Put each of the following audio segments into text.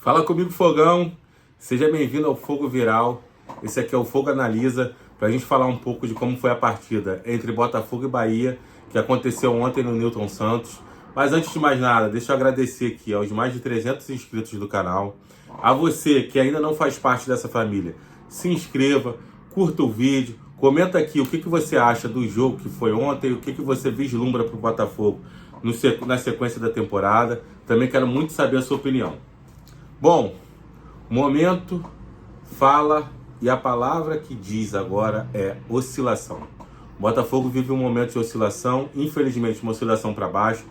Fala comigo, Fogão. Seja bem-vindo ao Fogo Viral. Esse aqui é o Fogo Analisa, para a gente falar um pouco de como foi a partida entre Botafogo e Bahia, que aconteceu ontem no Newton Santos. Mas antes de mais nada, deixa eu agradecer aqui aos mais de 300 inscritos do canal. A você que ainda não faz parte dessa família, se inscreva, curta o vídeo, comenta aqui o que você acha do jogo que foi ontem, o que você vislumbra para o Botafogo na sequência da temporada. Também quero muito saber a sua opinião. Bom, momento, fala, e a palavra que diz agora é oscilação. O Botafogo vive um momento de oscilação, infelizmente uma oscilação para baixo.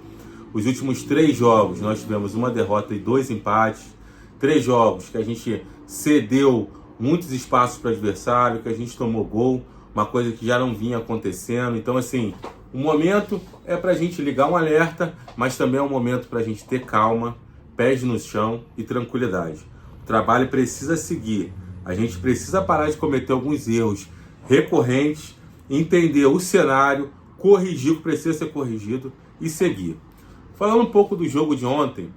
Os últimos 3 jogos nós tivemos uma derrota e 2 empates. 3 jogos que a gente cedeu muitos espaços para o adversário, que a gente tomou gol, uma coisa que já não vinha acontecendo. Então, assim, o momento é para a gente ligar um alerta, mas também é um momento para a gente ter calma, pés no chão e tranquilidade. O trabalho precisa seguir. A gente precisa parar de cometer alguns erros recorrentes, entender o cenário, corrigir o que precisa ser corrigido e seguir. Falando um pouco do jogo de ontem,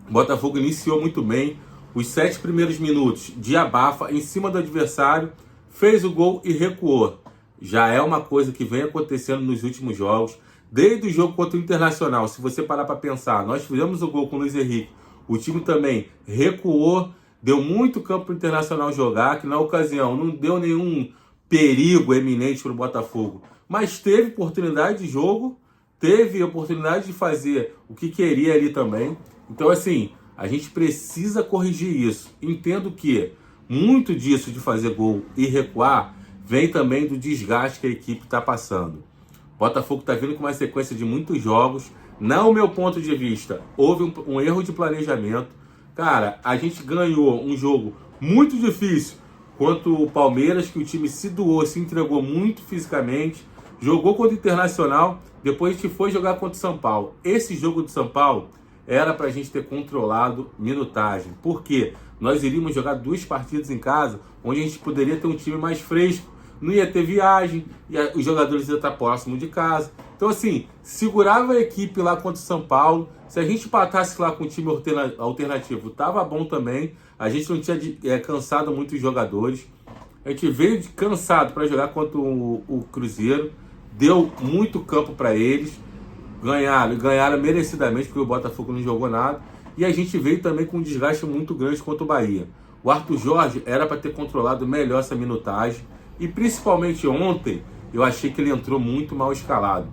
o Botafogo iniciou muito bem os 7 primeiros minutos de abafa em cima do adversário, fez o gol e recuou. Já é uma coisa que vem acontecendo nos últimos jogos, desde o jogo contra o Internacional. Se você parar para pensar, nós fizemos o gol com o Luiz Henrique, o time também recuou, deu muito campo para o Internacional jogar, que na ocasião não deu nenhum perigo eminente para o Botafogo, mas teve oportunidade de jogo, teve oportunidade de fazer o que queria ali também. Então, assim, a gente precisa corrigir isso. Entendo que muito disso de fazer gol e recuar vem também do desgaste que a equipe está passando. O Botafogo está vindo com uma sequência de muitos jogos. Não, meu ponto de vista, houve um erro de planejamento. Cara, a gente ganhou um jogo muito difícil contra o Palmeiras, que o time se doou, se entregou muito fisicamente, jogou contra o Internacional, depois a gente foi jogar contra o São Paulo. Esse jogo de São Paulo era para a gente ter controlado minutagem. Por quê? Nós iríamos jogar 2 partidas em casa, onde a gente poderia ter um time mais fresco, não ia ter viagem, e os jogadores iam estar próximos de casa. Então, assim, segurava a equipe lá contra o São Paulo. Se a gente empatasse lá com o time alternativo, tava bom também. A gente não tinha cansado muito os jogadores. A gente veio cansado para jogar contra o Cruzeiro. Deu muito campo para eles. Ganharam merecidamente, porque o Botafogo não jogou nada. E a gente veio também com um desgaste muito grande contra o Bahia. O Arthur Jorge era para ter controlado melhor essa minutagem. E principalmente ontem, eu achei que ele entrou muito mal escalado.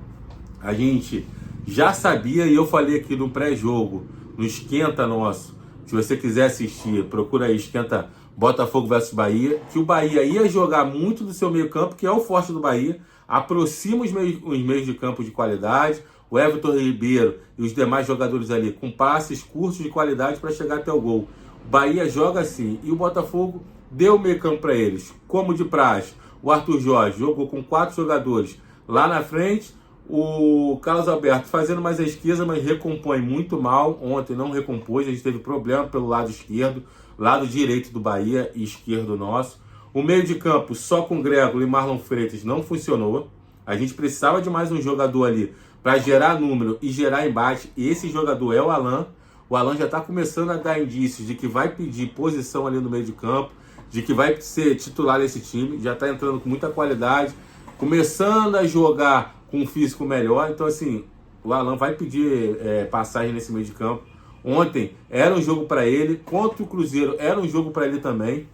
A gente já sabia, e eu falei aqui no pré-jogo, no Esquenta nosso, se você quiser assistir, procura aí, Esquenta Botafogo versus Bahia, que o Bahia ia jogar muito do seu meio campo, que é o forte do Bahia, aproxima os meios de campo de qualidade, o Everton Ribeiro e os demais jogadores ali com passes curtos de qualidade para chegar até o gol. O Bahia joga assim, e o Botafogo deu o meio campo para eles, como de praxe. O Arthur Jorge jogou com 4 jogadores lá na frente, o Carlos Alberto fazendo mais à esquerda, mas recompõe muito mal. Ontem não recompôs, a gente teve problema pelo lado esquerdo, lado direito do Bahia e esquerdo nosso. O meio de campo só com Grego e Marlon Freitas não funcionou. A gente precisava de mais um jogador ali para gerar número e gerar embate, e esse jogador é o Alan. O Alan já está começando a dar indícios de que vai pedir posição ali no meio de campo, de que vai ser titular desse time, já está entrando com muita qualidade, começando a jogar com um físico melhor. Então, assim, o Alan vai pedir passagem nesse meio de campo. Ontem era um jogo para ele, contra o Cruzeiro era um jogo para ele também,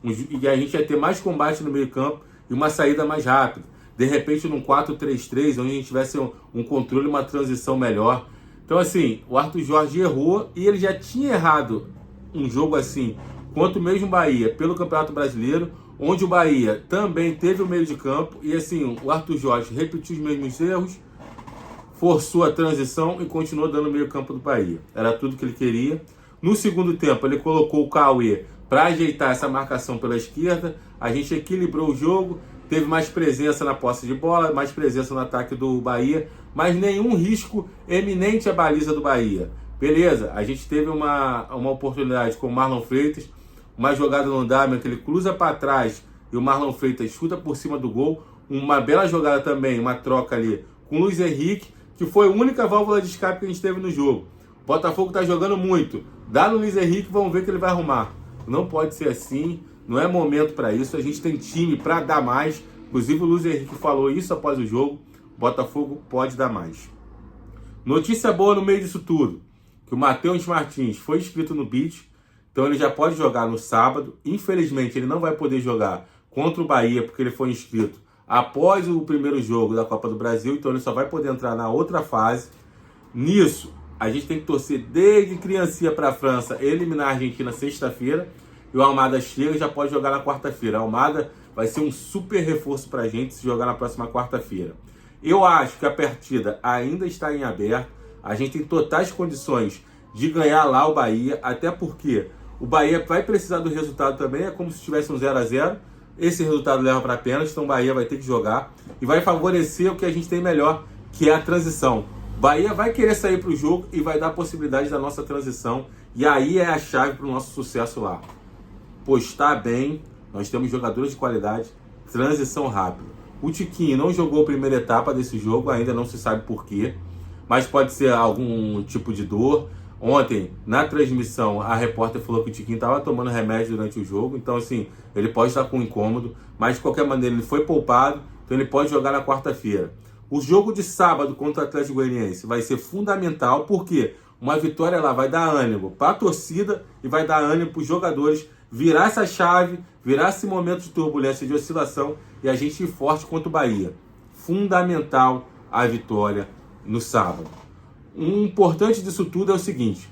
e a gente ia ter mais combate no meio campo e uma saída mais rápida. De repente, num 4-3-3, onde a gente tivesse um controle, uma transição melhor. Então, assim, o Arthur Jorge errou, e ele já tinha errado um jogo assim contra o mesmo Bahia pelo Campeonato Brasileiro, onde o Bahia também teve o meio de campo, e assim, o Arthur Jorge repetiu os mesmos erros, forçou a transição e continuou dando o meio campo do Bahia. Era tudo que ele queria. No segundo tempo, ele colocou o Cauê para ajeitar essa marcação pela esquerda, a gente equilibrou o jogo, teve mais presença na posse de bola, mais presença no ataque do Bahia, mas nenhum risco eminente à baliza do Bahia. Beleza, a gente teve uma oportunidade com o Marlon Freitas, uma jogada no Damian que ele cruza para trás e o Marlon Freitas chuta por cima do gol. Uma bela jogada também, uma troca ali com o Luiz Henrique, que foi a única válvula de escape que a gente teve no jogo. Botafogo tá jogando muito. Dá no Luiz Henrique, vamos ver que ele vai arrumar. Não pode ser assim, não é momento para isso. A gente tem time para dar mais. Inclusive o Luiz Henrique falou isso após o jogo. Botafogo pode dar mais. Notícia boa no meio disso tudo, que o Matheus Martins foi inscrito no Beach, então ele já pode jogar no sábado. Infelizmente ele não vai poder jogar contra o Bahia, porque ele foi inscrito após o primeiro jogo da Copa do Brasil, então ele só vai poder entrar na outra fase. Nisso, a gente tem que torcer desde criancinha para a França eliminar a Argentina sexta-feira, e o Almada chega e já pode jogar na quarta-feira. A Almada vai ser um super reforço para a gente se jogar na próxima quarta-feira. Eu acho que a partida ainda está em aberto, a gente tem totais condições de ganhar lá o Bahia, até porque o Bahia vai precisar do resultado também, é como se tivesse um 0-0, esse resultado leva para pênalti, então o Bahia vai ter que jogar e vai favorecer o que a gente tem melhor, que é a transição. O Bahia vai querer sair para o jogo e vai dar a possibilidade da nossa transição, e aí é a chave para o nosso sucesso lá. Postar bem, nós temos jogadores de qualidade, transição rápida. O Tiquinho não jogou a primeira etapa desse jogo, ainda não se sabe por quê, mas pode ser algum tipo de dor. Ontem, na transmissão, a repórter falou que o Tiquinho estava tomando remédio durante o jogo, então assim, ele pode estar com incômodo, mas de qualquer maneira ele foi poupado, então ele pode jogar na quarta-feira. O jogo de sábado contra o Atlético Goianiense vai ser fundamental, porque uma vitória lá vai dar ânimo para a torcida e vai dar ânimo para os jogadores virar essa chave, virar esse momento de turbulência, de oscilação, e a gente ir forte contra o Bahia. Fundamental a vitória no sábado. O importante disso tudo é o seguinte: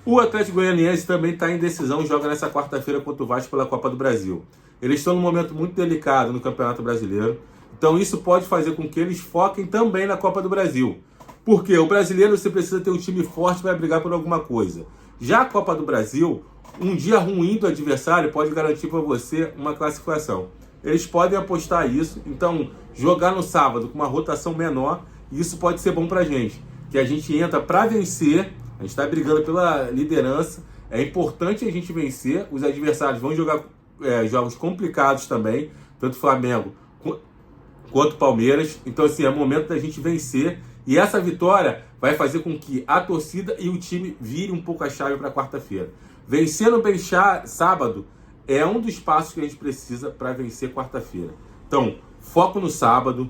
o Atlético Goianiense também está em decisão, joga nessa quarta-feira contra o Vasco pela Copa do Brasil. Eles estão num momento muito delicado no Campeonato Brasileiro, então isso pode fazer com que eles foquem também na Copa do Brasil. Porque o brasileiro você precisa ter um time forte para brigar por alguma coisa. Já a Copa do Brasil, um dia ruim do adversário pode garantir para você uma classificação. Eles podem apostar isso, então jogar no sábado com uma rotação menor, isso pode ser bom para a gente. Que a gente entra para vencer, a gente está brigando pela liderança, é importante a gente vencer, os adversários vão jogar jogos complicados também, tanto o Flamengo quanto o Palmeiras, então assim, é momento da gente vencer, e essa vitória vai fazer com que a torcida e o time virem um pouco a chave para quarta-feira. Vencendo bem sábado é um dos passos que a gente precisa para vencer quarta-feira. Então, foco no sábado,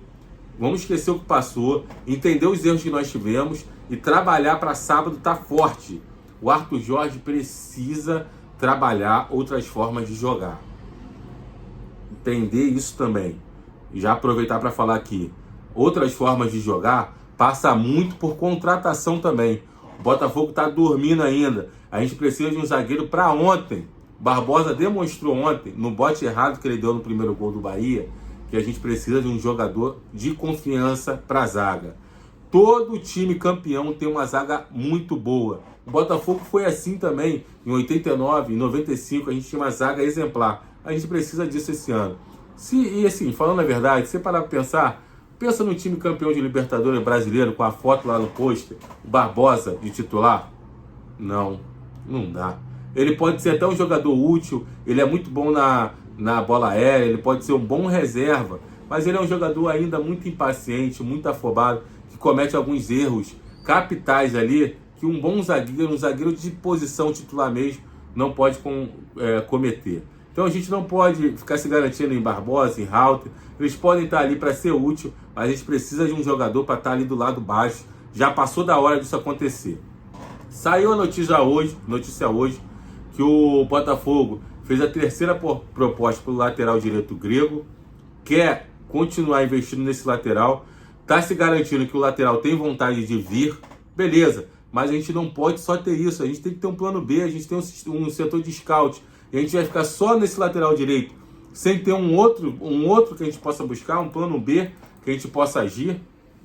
vamos esquecer o que passou, entender os erros que nós tivemos e trabalhar para sábado estar forte. O Arthur Jorge precisa trabalhar outras formas de jogar. Entender isso também. E já aproveitar para falar aqui, outras formas de jogar passa muito por contratação também. O Botafogo está dormindo ainda. A gente precisa de um zagueiro para ontem. Barbosa demonstrou ontem, no bote errado que ele deu no primeiro gol do Bahia, que a gente precisa de um jogador de confiança para a zaga. Todo time campeão tem uma zaga muito boa. O Botafogo foi assim também, em 89, em 95, a gente tinha uma zaga exemplar. A gente precisa disso esse ano. E assim, falando a verdade, se você parar para pensar, pensa no time campeão de Libertadores brasileiro, com a foto lá no pôster, o Barbosa de titular. Não dá. Ele pode ser até um jogador útil, ele é muito bom na bola aérea, ele pode ser um bom reserva, mas ele é um jogador ainda muito impaciente, muito afobado, que comete alguns erros capitais ali, que um bom zagueiro, um zagueiro de posição titular mesmo, não pode cometer. Então a gente não pode ficar se garantindo em Barbosa, em Rauter. Eles podem estar ali para ser útil, mas a gente precisa de um jogador para estar ali do lado baixo. Já passou da hora disso acontecer. Saiu a notícia hoje que o Botafogo fez a terceira proposta para o lateral direito grego, quer continuar investindo nesse lateral, está se garantindo que o lateral tem vontade de vir, beleza, mas a gente não pode só ter isso, a gente tem que ter um plano B, a gente tem um setor de scout, e a gente vai ficar só nesse lateral direito, sem ter um outro que a gente possa buscar, um plano B que a gente possa agir.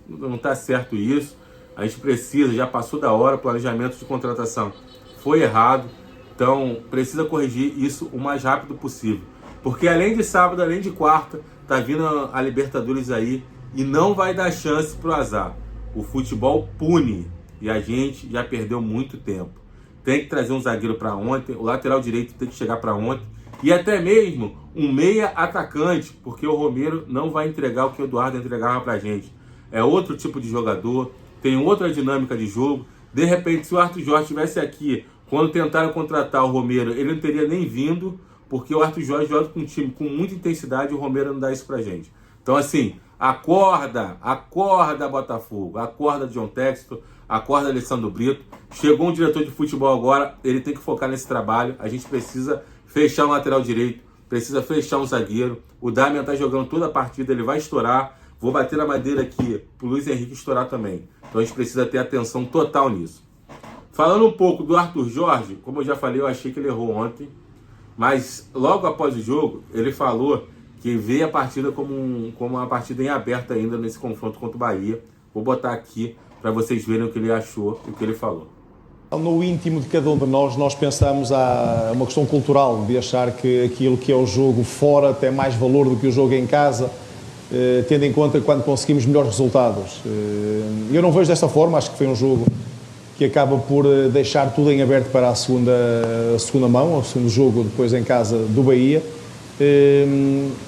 Não está certo isso. A gente precisa, já passou da hora, o planejamento de contratação foi errado, então precisa corrigir isso o mais rápido possível. Porque além de sábado, além de quarta, tá vindo a Libertadores aí e não vai dar chance pro azar. O futebol pune e a gente já perdeu muito tempo. Tem que trazer um zagueiro para ontem, o lateral direito tem que chegar para ontem e até mesmo um meia atacante, porque o Romero não vai entregar o que o Eduardo entregava pra gente. É outro tipo de jogador, tem outra dinâmica de jogo, De repente, se o Arthur Jorge estivesse aqui, quando tentaram contratar o Romero, ele não teria nem vindo, porque o Arthur Jorge joga com um time com muita intensidade e o Romero não dá isso pra gente. Então, assim, acorda Botafogo, acorda John Textor, acorda Alessandro Brito. Chegou um diretor de futebol agora, ele tem que focar nesse trabalho. A gente precisa fechar um lateral direito, precisa fechar um zagueiro. O Damian tá jogando toda a partida, ele vai estourar. Vou bater na madeira aqui pro Luiz Henrique estourar também. Então a gente precisa ter atenção total nisso. Falando um pouco do Arthur Jorge, como eu já falei, eu achei que ele errou ontem. Mas logo após o jogo, ele falou que vê a partida como uma partida em aberto ainda nesse confronto contra o Bahia. Vou botar aqui para vocês verem o que ele achou e o que ele falou. No íntimo de cada um de nós pensamos há uma questão cultural de achar que aquilo que é o jogo fora tem mais valor do que o jogo em casa, tendo em conta quando conseguimos melhores resultados. Eu não vejo desta forma, acho que foi um jogo que acaba por deixar tudo em aberto para a segunda mão, o segundo jogo depois em casa do Bahia.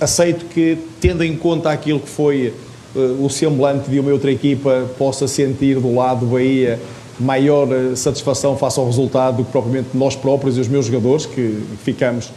Aceito que, tendo em conta aquilo que foi o semblante de uma outra equipa, possa sentir do lado do Bahia maior satisfação face ao resultado do que propriamente nós próprios e os meus jogadores, que ficamos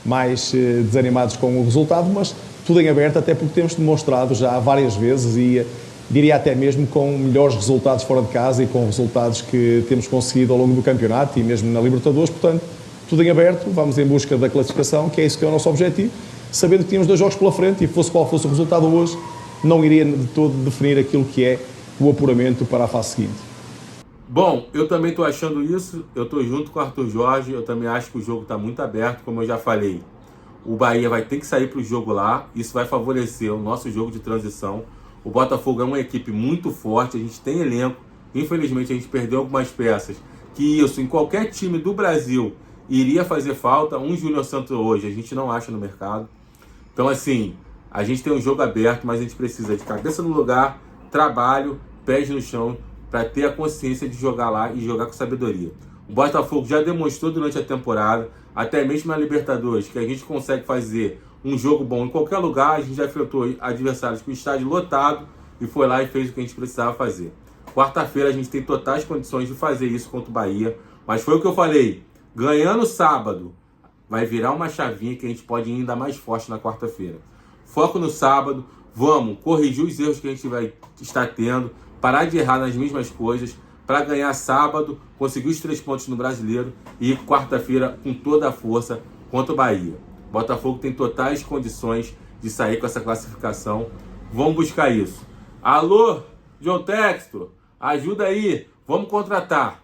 mais desanimados com o resultado, mas tudo em aberto, até porque temos demonstrado já várias vezes e diria até mesmo com melhores resultados fora de casa e com resultados que temos conseguido ao longo do campeonato e mesmo na Libertadores. Portanto, tudo em aberto, vamos em busca da classificação, que é isso que é o nosso objetivo, sabendo que tínhamos 2 jogos pela frente e fosse qual fosse o resultado hoje, não iria de todo definir aquilo que é o apuramento para a fase seguinte. Bom, eu também estou achando isso, eu estou junto com o Arthur Jorge, eu também acho que o jogo está muito aberto, como eu já falei. O Bahia vai ter que sair para o jogo lá, isso vai favorecer o nosso jogo de transição. O Botafogo é uma equipe muito forte, a gente tem elenco, infelizmente a gente perdeu algumas peças, que isso em qualquer time do Brasil iria fazer falta. Um Júnior Santos hoje a gente não acha no mercado. Então assim, a gente tem um jogo aberto, mas a gente precisa de cabeça no lugar, trabalho, pés no chão, para ter a consciência de jogar lá e jogar com sabedoria. O Botafogo já demonstrou durante a temporada, até mesmo na Libertadores, que a gente consegue fazer um jogo bom em qualquer lugar. A gente já enfrentou adversários com o estádio lotado e foi lá e fez o que a gente precisava fazer. Quarta-feira a gente tem totais condições de fazer isso contra o Bahia, mas foi o que eu falei, ganhando sábado, vai virar uma chavinha que a gente pode ir ainda mais forte na quarta-feira. Foco no sábado, vamos corrigir os erros que a gente vai estar tendo, parar de errar nas mesmas coisas, para ganhar sábado, conseguir os 3 pontos no Brasileiro e quarta-feira com toda a força contra o Bahia. Botafogo tem totais condições de sair com essa classificação. Vamos buscar isso. Alô, John Textor, ajuda aí, vamos contratar.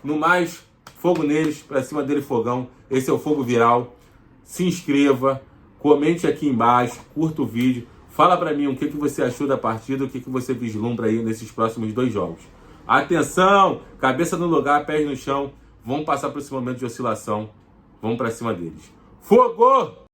No mais, fogo neles, para cima dele fogão. Esse é o Fogo Viral. Se inscreva, comente aqui embaixo, curta o vídeo. Fala para mim o que você achou da partida, o que você vislumbra aí nesses próximos 2 jogos. Atenção, cabeça no lugar, pés no chão. Vamos passar por esse momento de oscilação. Vamos para cima deles. Fogo!